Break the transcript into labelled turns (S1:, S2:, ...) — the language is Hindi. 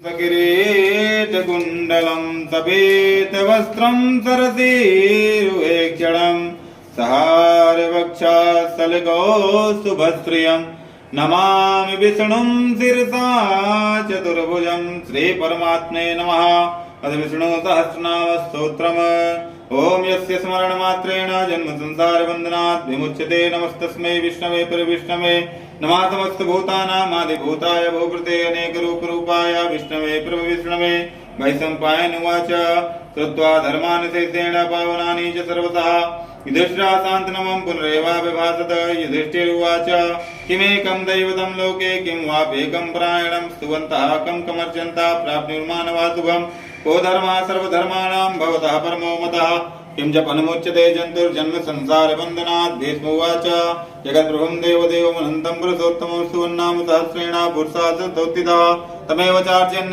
S1: किरीटकुण्डलं सफेदवस्त्रं सरसीरुहेक्षणं सहारवक्षस्थलकौस्तुभश्रियं नमामि विष्णुं शिरसा चतुर्भुजं श्रीपरमात्मने नमः। अथ विष्णुसहस्रनामस्तोत्रम्। ओम यस्य स्मरणमात्रेण जन्मसंसारबन्धनात् विमुच्यते। नमस्तस्मै विष्णवे प्रविष्णवे नमः। समस्तभूतानामादिभूताय भूभृते अनेकरूपरूपाय विष्णवे प्रविष्णवे वैशम्पायन उवाच। कृत्वा धर्मान् शेषेण पावनानि च सर्वतः युधिष्ठिराशान्तनमं पुनरेवाभिभाषत। युधिष्ठिरुवाच किमेकं दैवतं लोके किं वाप्येकं परायणं स्तुवन्तः कं कमर्चन्तः प्राप्नुर्मानवासुभम् को धर्मः सर्वधर्माणां भवतः परमो मतः किं च अनुमुच्यते जन्तुर्जन्म संसारबन्धनात्। भीष्मोवाच जगद्गुरुं देवदेवमनन्तं पुरुषोत्तमं सुवर्णाम सहस्रेण पुरुषा स्तोत्थितः तमेव चार्चयन्